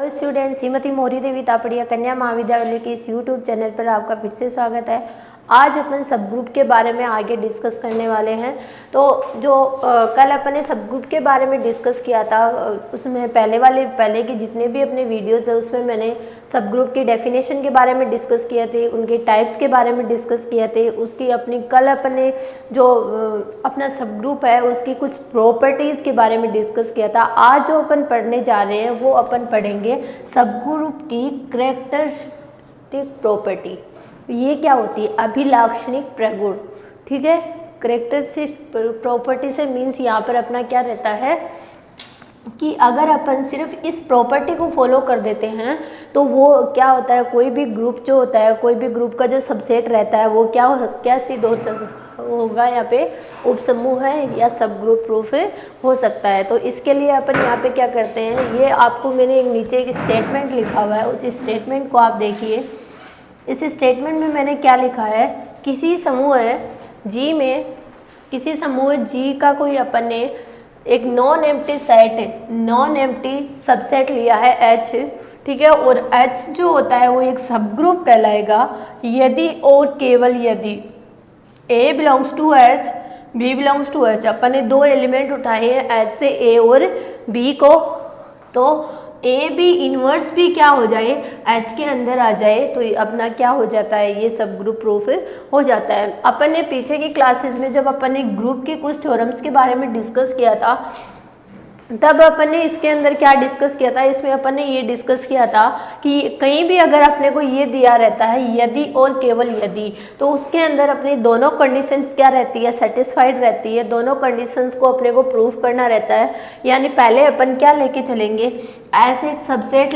Student, Shrimati मोहरी देवी तापड़िया कन्या महाविद्यालय के इस यूट्यूब चैनल पर आपका फिर से स्वागत है। आज अपन सब ग्रुप के बारे में आगे डिस्कस करने वाले हैं। तो जो कल अपन ने सब ग्रुप के बारे में डिस्कस किया था, उसमें पहले के जितने भी अपने वीडियोस है उसमें मैंने सब ग्रुप की डेफिनेशन के बारे में डिस्कस किए थे, उनके टाइप्स के बारे में डिस्कस किए थे। उसकी अपनी कल अपन ने जो अपना सब ग्रुप है उसकी कुछ प्रॉपर्टीज़ के बारे में डिस्कस किया था। आज जो अपन पढ़ने जा रहे हैं वो अपन पढ़ेंगे सब ग्रुप की कैरेक्टरिस्टिक प्रॉपर्टी। ये क्या होती है? अभिलाक्षणिक प्रगुण। ठीक है, कैरेक्टरिस्टिक प्रॉपर्टी से मीन्स यहाँ पर अपना क्या रहता है कि अगर अपन सिर्फ इस प्रॉपर्टी को फॉलो कर देते हैं तो वो क्या होता है, कोई भी ग्रुप जो होता है, कोई भी ग्रुप का जो सबसेट रहता है वो क्या सिद्ध होगा, यहाँ पे उपसमूह है या सब ग्रुप प्रूफ हो सकता है। तो इसके लिए अपन यहाँ पे क्या करते हैं, ये आपको मैंने एक नीचे एक स्टेटमेंट लिखा हुआ है, उस स्टेटमेंट को आप देखिए। इस स्टेटमेंट में मैंने क्या लिखा है, किसी समूह जी में, किसी समूह जी का कोई अपन ने एक non empty set, non empty subset लिया है H, ठीक है, और H जो होता है वो एक सब ग्रुप कहलाएगा यदि और केवल यदि A belongs to H, B belongs to H। अपन ने दो एलिमेंट उठाए हैं H से A और B को, तो ए बी इन्वर्स भी क्या हो जाए, H के अंदर आ जाए, तो अपना क्या हो जाता है, ये सब ग्रुप प्रूफ हो जाता है। अपन ने पीछे की क्लासेस में जब अपन ने ग्रुप के कुछ थ्योरम्स के बारे में डिस्कस किया था, तब अपन ने इसके अंदर क्या डिस्कस किया था, इसमें अपन ने ये डिस्कस किया था कि कहीं भी अगर अपने को ये दिया रहता है यदि और केवल यदि, तो उसके अंदर अपनी दोनों कंडीशंस क्या रहती है, सेटिस्फाइड रहती है। दोनों कंडीशंस को अपने को प्रूफ करना रहता है। यानी पहले अपन क्या लेके चलेंगे, ऐसे एक सबसेट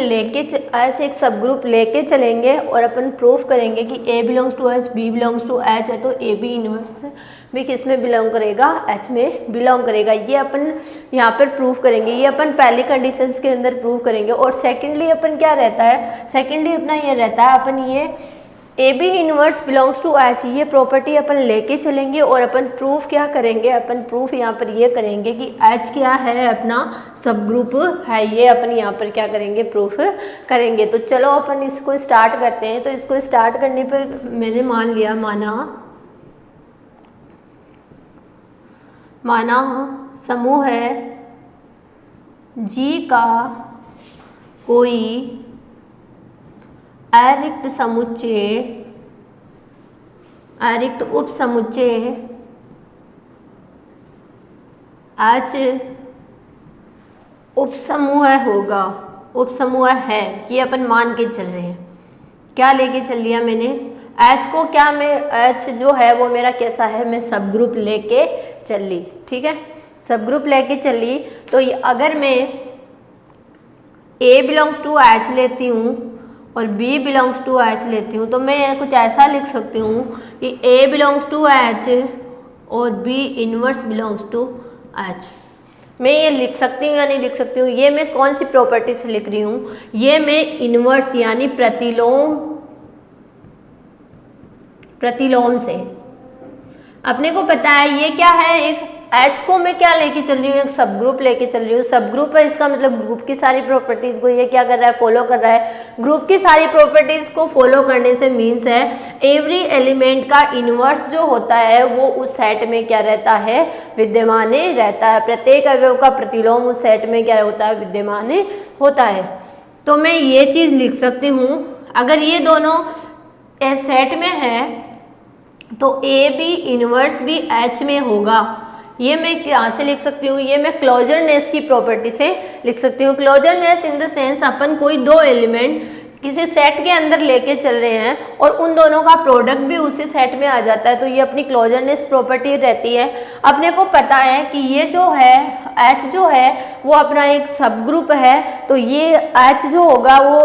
ऐसे एक सब ग्रुप लेके चलेंगे और अपन प्रूफ करेंगे कि A belongs to H, B belongs to H है, तो A B इनवर्स भी किस में बिलोंग करेगा, H में बिलोंग करेगा। ये अपन यहाँ पर प्रूफ करेंगे, ये अपन पहली कंडीशंस के अंदर प्रूफ करेंगे। और सेकेंडली अपन क्या रहता है, सेकेंडली अपना ये रहता है, अपन ये A B inverse belongs to H, ये प्रॉपर्टी अपन लेके चलेंगे और अपन प्रूफ क्या करेंगे, अपन प्रूफ यहाँ पर ये करेंगे कि H क्या है, अपना सब ग्रुप है, ये अपन यहाँ पर क्या करेंगे, प्रूफ करेंगे। तो चलो अपन इसको स्टार्ट करते हैं। तो इसको स्टार्ट करने पे मैंने माना समूह है जी का कोई अरिक्त समुच्चय, अरिक्त उप समुच्चय H उपसमूह होगा, उपसमूह है, ये अपन मान के चल रहे हैं। क्या लेके चल लिया मैंने, H को, क्या मैं H जो है वो मेरा कैसा है, मैं सब ग्रुप लेके चल ली। ठीक है, सब ग्रुप लेके चल ली। तो अगर मैं A बिलोंग्स टू H लेती हूँ और B बिलोंग्स टू H लेती हूँ, तो मैं कुछ ऐसा लिख सकती हूँ कि A बिलोंग्स टू H और B inverse belongs to H। मैं ये लिख सकती हूँ या नहीं लिख सकती हूँ, ये मैं कौन सी प्रॉपर्टी से लिख रही हूँ, ये मैं इनवर्स यानी प्रतिलोम से। अपने को पता है ये क्या है, एक H को मैं क्या लेके चल रही हूँ, एक सब ग्रुप लेके चल रही हूँ। सब ग्रुप है, इसका मतलब ग्रुप की सारी प्रॉपर्टीज को ये क्या कर रहा है, फॉलो कर रहा है। ग्रुप की सारी प्रॉपर्टीज को फॉलो करने से मीन्स है एवरी एलिमेंट का इनवर्स जो होता है वो उस सेट में क्या रहता है, विद्यमान रहता है। प्रत्येक अवयव का प्रतिलोम उस सेट में क्या होता है, विद्यमान होता है। तो मैं ये चीज लिख सकती हूँ, अगर ये दोनों सेट में है तो ए बी इनवर्स भी H में होगा। ये मैं यहाँ से लिख सकती हूँ, ये मैं क्लोजरनेस की प्रॉपर्टी से लिख सकती हूँ। क्लोजरनेस इन द सेंस अपन कोई दो एलिमेंट किसी सेट के अंदर लेके चल रहे हैं और उन दोनों का प्रोडक्ट भी उसी सेट में आ जाता है, तो ये अपनी क्लोजरनेस प्रॉपर्टी रहती है। अपने को पता है कि ये जो है H जो है वो अपना एक सब ग्रुप है, तो ये H जो होगा वो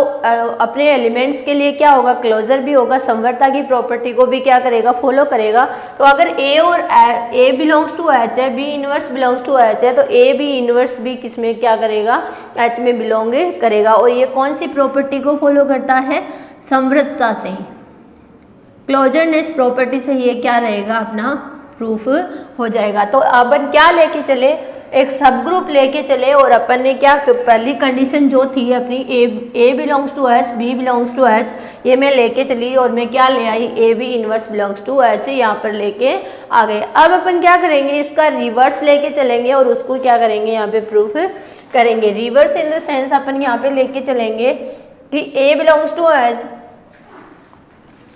अपने एलिमेंट्स के लिए क्या होगा, क्लोजर भी होगा, समवर्तता की प्रॉपर्टी को भी क्या करेगा, फॉलो करेगा। तो अगर A बिलोंग्स टू H है, B inverse belongs to H है, तो A B इनवर्स भी किस में क्या करेगा, H में बिलोंग करेगा। और ये कौन सी प्रॉपर्टी को फॉलो करता है, समवर्तता से, क्लोजरनेस प्रॉपर्टी से ये क्या रहेगा, अपना प्रूफ हो जाएगा। तो अपन क्या लेके चले, एक सब ग्रुप लेके चले और अपन ने क्या पहली कंडीशन जो थी अपनी a belongs to H, b belongs to H, ये मैं लेके चली और मैं क्या ले आई, a B inverse belongs to H यहाँ पर लेके आ गए। अब अपन क्या करेंगे, इसका रिवर्स लेके चलेंगे और उसको क्या करेंगे यहाँ पे प्रूफ करेंगे। रिवर्स इन द सेंस अपन यहाँ पे लेके चलेंगे कि a belongs to H,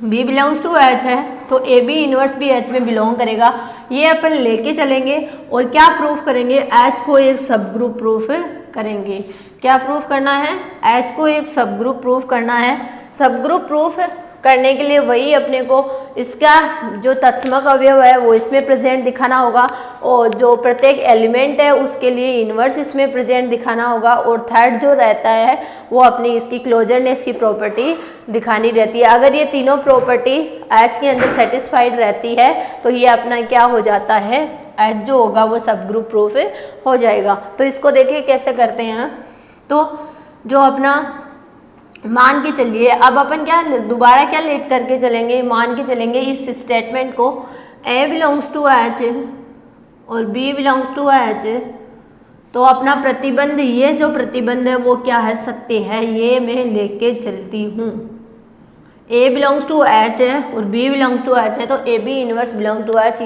b belongs to H है तो ए बी इनवर्स भी एच में बिलोंग करेगा, ये अपन लेके चलेंगे और क्या प्रूफ करेंगे, एच को एक सब ग्रुप प्रूफ करेंगे। क्या प्रूफ करना है, एच को एक सब ग्रुप प्रूफ करना है। सब ग्रुप प्रूफ करने के लिए वही अपने को इसका जो तत्समक अवयव है वो इसमें प्रेजेंट दिखाना होगा और जो प्रत्येक एलिमेंट है उसके लिए इन्वर्स इसमें प्रेजेंट दिखाना होगा और थर्ड जो रहता है वो अपनी इसकी क्लोजरनेस की प्रॉपर्टी दिखानी रहती है। अगर ये तीनों प्रॉपर्टी एच के अंदर सेटिस्फाइड रहती है तो ये अपना क्या हो जाता है, एच जो होगा वो सब ग्रुप प्रूफ हो जाएगा। तो इसको देखिए कैसे करते हैं। तो जो अपना मान के चलिए, अब अपन क्या दोबारा क्या लेट करके चलेंगे, मान के चलेंगे इस स्टेटमेंट को ए बिलोंग्स टू एच और बी बिलोंग्स टू एच, तो अपना प्रतिबंध, ये जो प्रतिबंध है वो क्या है, सत्य है, ये मैं लेके चलती हूँ। ए बिलोंग्स टू एच है और बी बिलोंग्स टू एच है तो A B inverse belongs to H,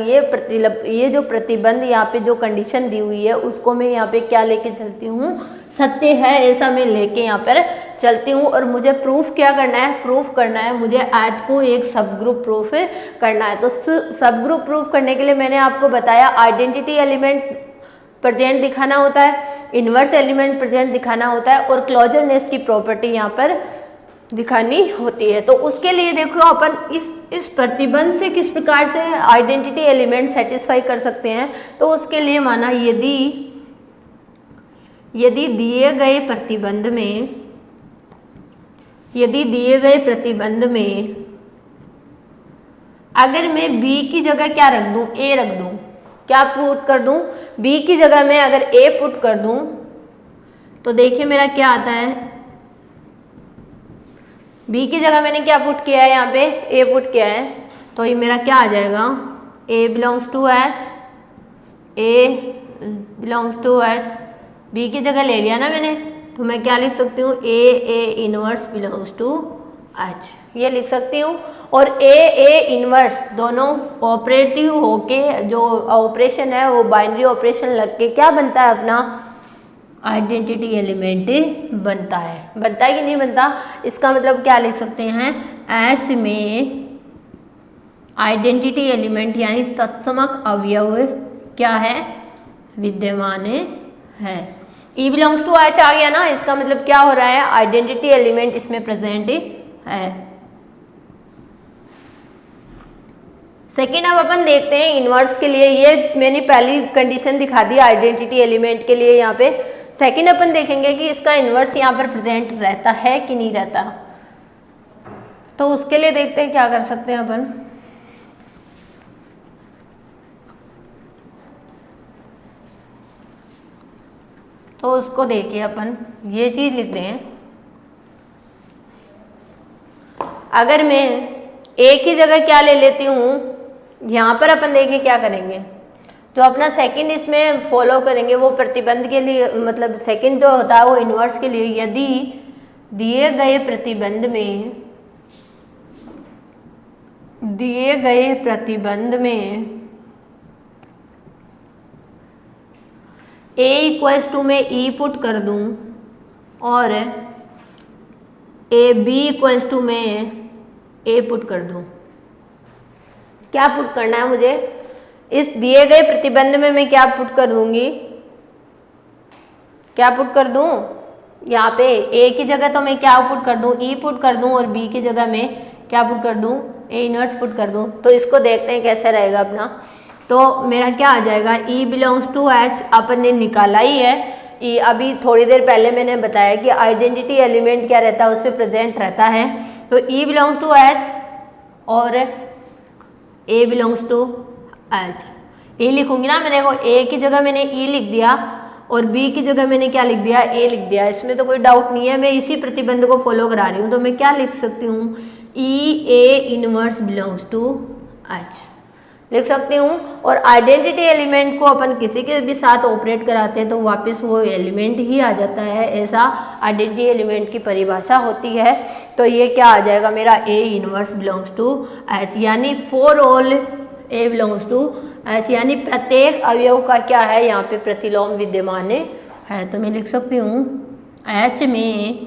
ये जो प्रतिबंध यहाँ पे जो कंडीशन दी हुई है उसको मैं यहाँ पे क्या लेके चलती हूँ, सत्य है ऐसा मैं लेके यहाँ पर चलती हूँ। और मुझे प्रूफ क्या करना है, प्रूफ करना है मुझे एच को एक सब ग्रुप प्रूफ करना है। तो सब ग्रुप प्रूफ करने के लिए मैंने आपको बताया आइडेंटिटी एलिमेंट प्रेजेंट दिखाना होता है, इन्वर्स एलिमेंट प्रेजेंट दिखाना होता है और क्लोजरनेस की प्रॉपर्टी यहाँ पर दिखानी होती है। तो उसके लिए देखो अपन इस प्रतिबंध से किस प्रकार से आइडेंटिटी एलिमेंट सेटिस्फाई कर सकते हैं। तो उसके लिए माना यदि दिए गए प्रतिबंध में अगर मैं B की जगह क्या रख दूं, A रख दूं, क्या पुट कर दूं, B की जगह में अगर A पुट कर दूं तो देखिए मेरा क्या आता है, B की जगह मैंने क्या पुट किया है, यहाँ पे A पुट किया है तो ये मेरा क्या आ जाएगा, A belongs to H, A belongs to H, B की जगह ले लिया ना मैंने तो मैं क्या लिख सकती हूँ, A inverse belongs to H, ये लिख सकती हूँ। और A इनवर्स दोनों ऑपरेटिव होके जो ऑपरेशन है वो बाइनरी ऑपरेशन लग के क्या बनता है, अपना आइडेंटिटी एलिमेंट बनता है कि नहीं बनता। इसका मतलब क्या लिख सकते हैं, H में आइडेंटिटी एलिमेंट यानी तत्समक अवयव क्या है, विद्यमान है। E बिलोंग्स टू H आ गया ना, इसका मतलब क्या हो रहा है, आइडेंटिटी एलिमेंट इसमें प्रेजेंट है। सेकेंड अब अपन देखते हैं इनवर्स के लिए, ये मैंने पहली कंडीशन दिखा दी आइडेंटिटी एलिमेंट के लिए। यहाँ पे सेकेंड अपन देखेंगे कि इसका इन्वर्स यहाँ पर प्रेजेंट रहता है कि नहीं रहता। तो उसके लिए देखते हैं क्या कर सकते हैं अपन। तो उसको देखिए अपन ये चीज लिखते हैं, अगर मैं एक ही जगह क्या ले लेती हूँ, यहाँ पर अपन देखिए क्या करेंगे, जो अपना सेकंड इसमें फॉलो करेंगे वो प्रतिबंध के लिए, मतलब सेकंड जो होता है वो इन्वर्स के लिए, यदि दिए गए प्रतिबंध में A इक्वल्स टू में E पुट कर दूं और AB इक्वल्स टू में A पुट कर दूं, क्या पुट करना है मुझे, इस दिए गए प्रतिबंध में मैं क्या पुट कर दूंगी, क्या पुट कर दूं, यहाँ पे A की जगह तो मैं क्या पुट कर दूं, E पुट कर दूं और B की जगह में क्या पुट कर दूं, A इनवर्स पुट कर दूं। तो इसको देखते हैं कैसे रहेगा अपना। तो मेरा क्या आ जाएगा, E बिलोंग्स टू H अपन ने निकाला ही है। E अभी थोड़ी देर पहले मैंने बताया कि आइडेंटिटी एलिमेंट क्या रहता है, उसमें प्रेजेंट रहता है। तो E बिलोंग्स टू H और A बिलोंग्स टू H, ए लिखूंगी ना मैं, देखो A की जगह मैंने E लिख दिया और B की जगह मैंने क्या लिख दिया, A लिख दिया, इसमें तो कोई डाउट नहीं है, मैं इसी प्रतिबंध को फॉलो करा रही हूँ। तो मैं क्या लिख सकती हूँ, E A inverse belongs to H। लिख सकती हूँ। और आइडेंटिटी एलिमेंट को अपन किसी के भी साथ ऑपरेट कराते हैं तो वापस वो एलिमेंट ही आ जाता है, ऐसा आइडेंटिटी एलिमेंट की परिभाषा होती है। तो ये क्या आ जाएगा मेरा a inverse belongs to H, यानी for all a belongs to H, यानी प्रत्येक अवयव का क्या है यहाँ पे प्रतिलोम विद्यमान है। तो मैं लिख सकती हूँ एच में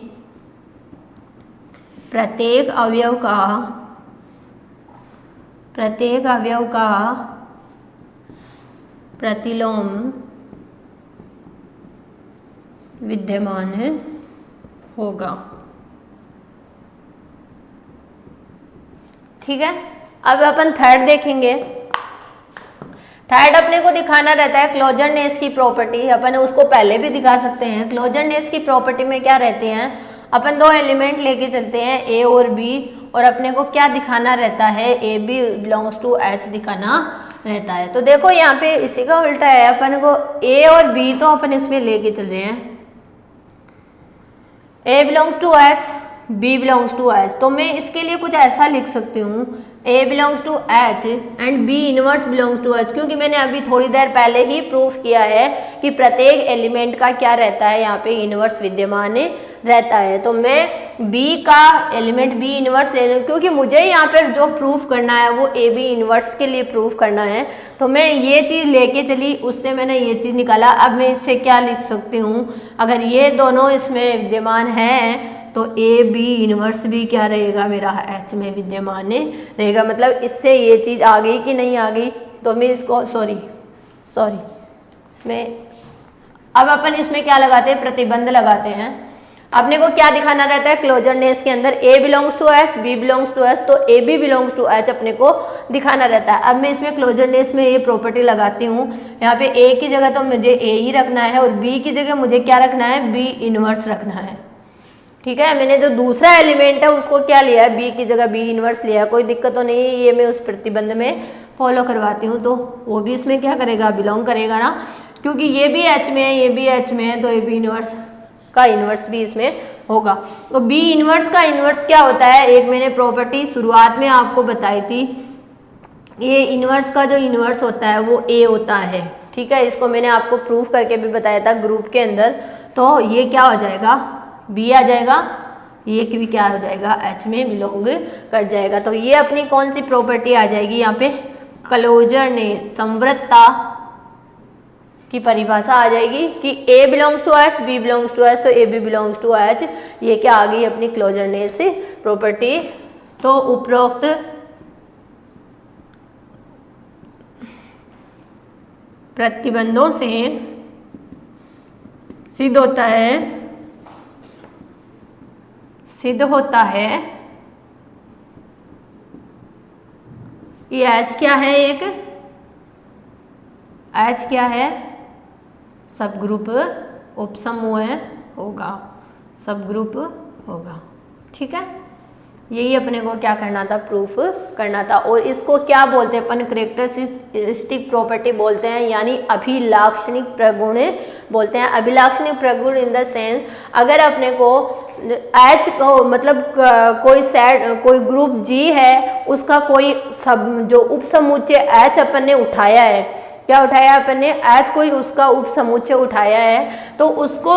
प्रत्येक अवयव का प्रतिलोम विद्यमान होगा। ठीक है, अब अपन थर्ड देखेंगे। थर्ड अपने को दिखाना रहता है क्लोजरनेस की प्रॉपर्टी। अपन उसको पहले भी दिखा सकते हैं। क्लोजरनेस की प्रॉपर्टी में क्या रहते हैं, अपन दो एलिमेंट लेके चलते हैं ए और बी, और अपने को क्या दिखाना रहता है, A B belongs to H दिखाना रहता है। तो देखो यहाँ पे इसी का उल्टा है, अपन को ए और बी तो अपन इसमें लेके चल रहे हैं, a belongs to H, b belongs to H. तो मैं इसके लिए कुछ ऐसा लिख सकती हूँ a belongs to H and b inverse belongs to H, क्योंकि मैंने अभी थोड़ी देर पहले ही प्रूफ किया है कि प्रत्येक एलिमेंट का क्या रहता है, यहाँ पे इनवर्स विद्यमान रहता है। तो मैं बी का एलिमेंट बी इनवर्स ले लूँ, क्योंकि मुझे यहाँ पर जो प्रूफ करना है वो ए बी इनवर्स के लिए प्रूफ करना है। तो मैं ये चीज़ लेके चली, उससे मैंने ये चीज़ निकाला। अब मैं इससे क्या लिख सकती हूँ, अगर ये दोनों इसमें विद्यमान हैं तो ए बी इनवर्स भी क्या रहेगा मेरा एच में विद्यमान रहेगा। मतलब इससे ये चीज़ आ गई कि नहीं आ गई। तो मैं इसको सॉरी इसमें अब अपन इसमें क्या लगाते हैं, प्रतिबंध लगाते हैं। अपने को क्या दिखाना रहता है क्लोजरनेस के अंदर, a belongs to H, b belongs to H, तो A B belongs to H अपने को दिखाना रहता है। अब मैं इसमें क्लोजरनेस में ये प्रॉपर्टी लगाती हूँ। यहाँ पे ए की जगह तो मुझे ए ही रखना है और बी की जगह मुझे क्या रखना है, बी इनवर्स रखना है। ठीक है, मैंने जो दूसरा एलिमेंट है उसको क्या लिया है, बी की जगह बी इनवर्स लिया है, कोई दिक्कत तो नहीं है। ये मैं उस प्रतिबंध में फॉलो करवाती हूँ तो वो भी इसमें क्या करेगा, बिलोंग करेगा ना, क्योंकि ये भी एच में है, ये भी एच में है, तो ए बी इनवर्स का इनवर्स भी इसमें होगा। तो बी इनवर्स का इनवर्स क्या होता है, एक मैंने प्रॉपर्टी शुरुआत में आपको बताई थी, ये इनवर्स का जो इनवर्स होता है वो ए होता है। ठीक है, इसको मैंने आपको प्रूफ करके भी बताया था ग्रुप के अंदर। तो ये क्या हो जाएगा, बी आ जाएगा, ये भी क्या हो जाएगा, एच में बिलोंग कर जाएगा। तो ये अपनी कौन सी प्रॉपर्टी आ जाएगी यहाँ पे, क्लोजरनेस, संवृतता की परिभाषा आ जाएगी कि a belongs to H, b belongs to H, तो A B belongs to H. ये क्या आ गई अपनी क्लोजरनेस प्रॉपर्टी। तो उपरोक्त प्रतिबंधों से सिद्ध होता है ये एच क्या है, एक एच क्या है, सब ग्रुप उपसमूह होगा, सब ग्रुप होगा। ठीक है, यही अपने को क्या करना था, प्रूफ करना था। और इसको क्या बोलते हैं अपन, कैरेक्टरिस्टिक प्रॉपर्टी बोलते हैं, यानी अभिलाक्षणिक प्रगुण बोलते हैं। अभिलाक्षणिक प्रगुण इन द सेंस, अगर अपने को एच को मतलब कोई ग्रुप जी है, उसका कोई सब जो उपसमुच्चय एच अपन ने उठाया है, क्या उठाया अपन ने, एच कोई उसका उपसमुच्चय उठाया है, तो उसको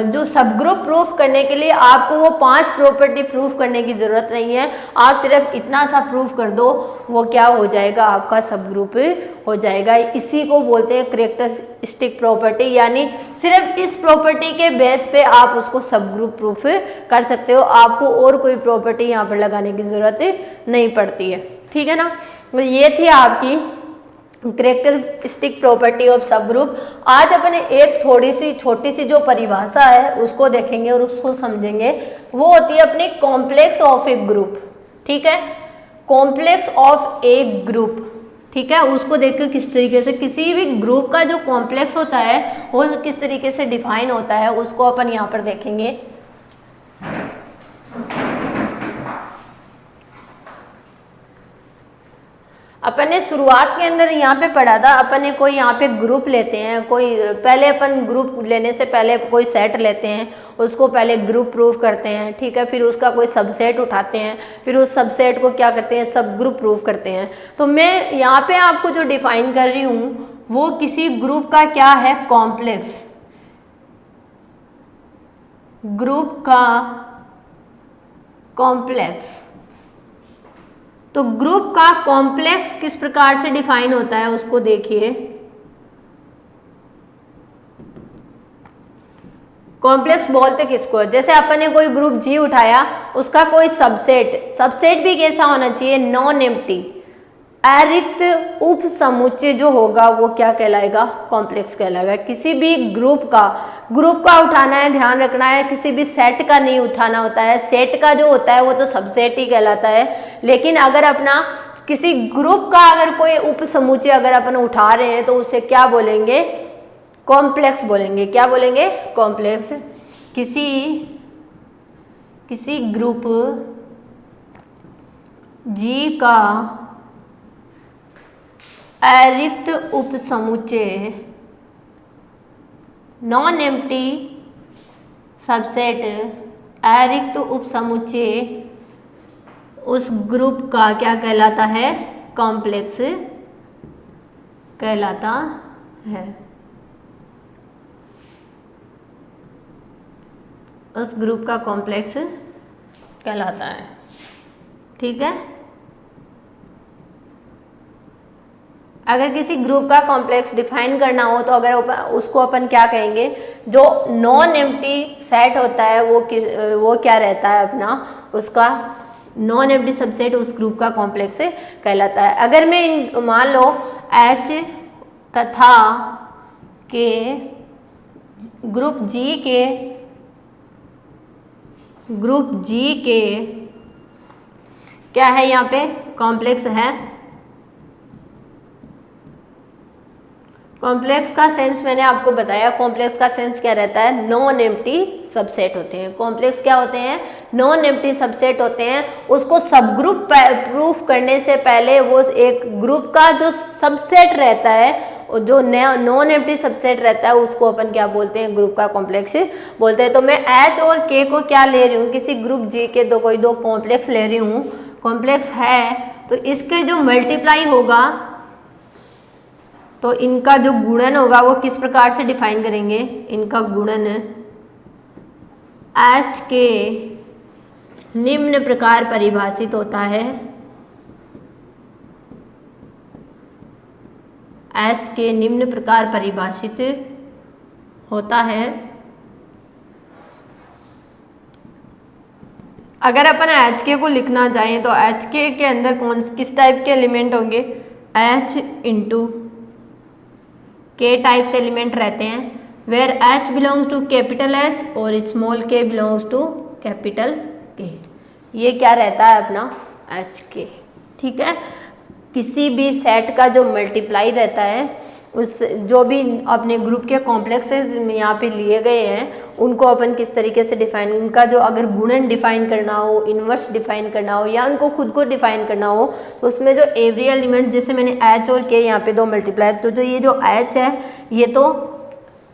जो सब ग्रुप प्रूफ करने के लिए आपको वो 5 प्रॉपर्टी प्रूफ करने की जरूरत नहीं है। आप सिर्फ इतना सा प्रूफ कर दो, वो क्या हो जाएगा, आपका सब ग्रुप हो जाएगा। इसी को बोलते हैं कैरेक्टरिस्टिक प्रॉपर्टी, यानी सिर्फ इस प्रॉपर्टी के बेस पे आप उसको सब ग्रुप प्रूफ कर सकते हो। आपको और कोई प्रॉपर्टी यहाँ पर लगाने की जरूरत नहीं पड़ती है। ठीक है ना, तो ये थी आपकी कैरेक्टरिस्टिक प्रॉपर्टी ऑफ सब ग्रुप। आज अपने एक थोड़ी सी छोटी सी जो परिभाषा है उसको देखेंगे और उसको समझेंगे। वो होती है अपनी कॉम्प्लेक्स ऑफ ए ग्रुप। ठीक है, कॉम्प्लेक्स ऑफ ए ग्रुप। ठीक है, उसको देखकर किस तरीके से किसी भी ग्रुप का जो कॉम्प्लेक्स होता है वो किस तरीके से डिफाइन होता है, उसको अपन यहाँ पर देखेंगे। अपन ने शुरुआत के अंदर यहाँ पे पढ़ा था, अपन ने कोई यहाँ पे ग्रुप लेते हैं, कोई पहले अपन ग्रुप लेने से पहले कोई सेट लेते हैं, उसको पहले ग्रुप प्रूफ करते हैं, ठीक है, फिर उसका कोई सबसेट उठाते हैं, फिर उस सबसेट को क्या करते हैं, सब ग्रुप प्रूफ करते हैं। तो मैं यहाँ पे आपको जो डिफाइन कर रही हूँ वो किसी ग्रुप का क्या है, कॉम्प्लेक्स, ग्रुप का कॉम्प्लेक्स। तो ग्रुप का कॉम्प्लेक्स किस प्रकार से डिफाइन होता है उसको देखिए। कॉम्प्लेक्स बोलते किसको है, जैसे अपन ने कोई ग्रुप जी उठाया, उसका कोई सबसेट, सबसेट भी कैसा होना चाहिए, नॉन एम्प्टी, अरिक्त उप समुच्चय जो होगा वो क्या कहलाएगा, कॉम्प्लेक्स कहलाएगा। किसी भी ग्रुप का उठाना है, ध्यान रखना है, किसी भी सेट का नहीं उठाना होता है। सेट का जो होता है वो तो सबसेट ही कहलाता है, लेकिन अगर अपना किसी ग्रुप का अगर कोई उप समुच्चय अगर अपन उठा रहे हैं तो उसे क्या बोलेंगे, कॉम्प्लेक्स बोलेंगे। क्या बोलेंगे, कॉम्प्लेक्स। किसी ग्रुप जी का अरिक्त उपसमुच्चय, नॉन एम्प्टी सबसेट, अरिक्त उपसमुच्चय उस ग्रुप का क्या कहलाता है, कॉम्प्लेक्स कहलाता है। उस ग्रुप का कॉम्प्लेक्स कहलाता है, ठीक है। अगर किसी ग्रुप का कॉम्प्लेक्स डिफाइन करना हो तो अगर उसको अपन क्या कहेंगे, जो नॉन एम्प्टी सेट होता है वो क्या रहता है अपना, उसका नॉन एम्प्टी सबसेट उस ग्रुप का कॉम्प्लेक्स कहलाता है। अगर मैं मान लो H तथा के ग्रुप जी के क्या है, यहाँ पे कॉम्प्लेक्स है। कॉम्प्लेक्स का सेंस मैंने आपको बताया, कॉम्प्लेक्स का सेंस क्या रहता है, नॉन एम्प्टी सबसेट होते हैं। कॉम्प्लेक्स क्या होते हैं, नॉन एम्प्टी सबसेट होते हैं। उसको सब ग्रुप प्रूफ करने से पहले वो एक ग्रुप का जो सबसेट रहता है, जो नॉन एम्प्टी सबसेट रहता है, उसको अपन क्या बोलते हैं, ग्रुप का कॉम्प्लेक्स बोलते हैं। तो मैं H और K को क्या ले रही हूँ, किसी ग्रुप G के कोई दो कॉम्प्लेक्स ले रही हूँ, कॉम्प्लेक्स है, तो इसके जो मल्टीप्लाई होगा तो इनका जो गुणन होगा वो किस प्रकार से डिफाइन करेंगे, इनका गुणन H के निम्न प्रकार परिभाषित होता है, H के निम्न प्रकार परिभाषित होता है। अगर अपन HK को लिखना चाहें तो HK के अंदर किस टाइप के एलिमेंट होंगे, H इंटू K टाइप से एलिमेंट रहते हैं, where H belongs to capital H और small k belongs to capital K। ये क्या रहता है अपना HK, ठीक है। किसी भी सेट का जो मल्टीप्लाई रहता है, उस जो भी अपने ग्रुप के कॉम्प्लेक्सेस यहाँ पे लिए गए हैं उनको अपन किस तरीके से डिफाइन, उनका जो अगर गुणन डिफाइन करना हो, इन्वर्स डिफाइन करना हो या उनको खुद को डिफाइन करना हो, तो उसमें जो एवरी एलिमेंट, जैसे मैंने H और K यहाँ पे दो मल्टीप्लाई, तो जो ये जो H है ये तो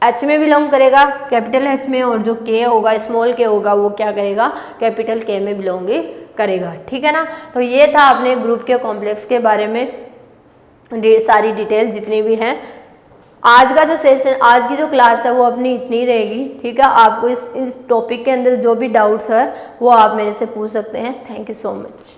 H में बिलोंग करेगा, कैपिटल H में, और जो K होगा, स्मॉल k होगा, वो क्या करेगा, कैपिटल K में बिलोंग करेगा, ठीक है ना। तो ये था अपने ग्रुप के कॉम्प्लेक्स के बारे में सारी डिटेल जितनी भी हैं। आज का जो सेशन, आज की जो क्लास है वो अपनी इतनी रहेगी, ठीक है। आपको इस टॉपिक के अंदर जो भी डाउट्स है वो आप मेरे से पूछ सकते हैं। Thank you so much.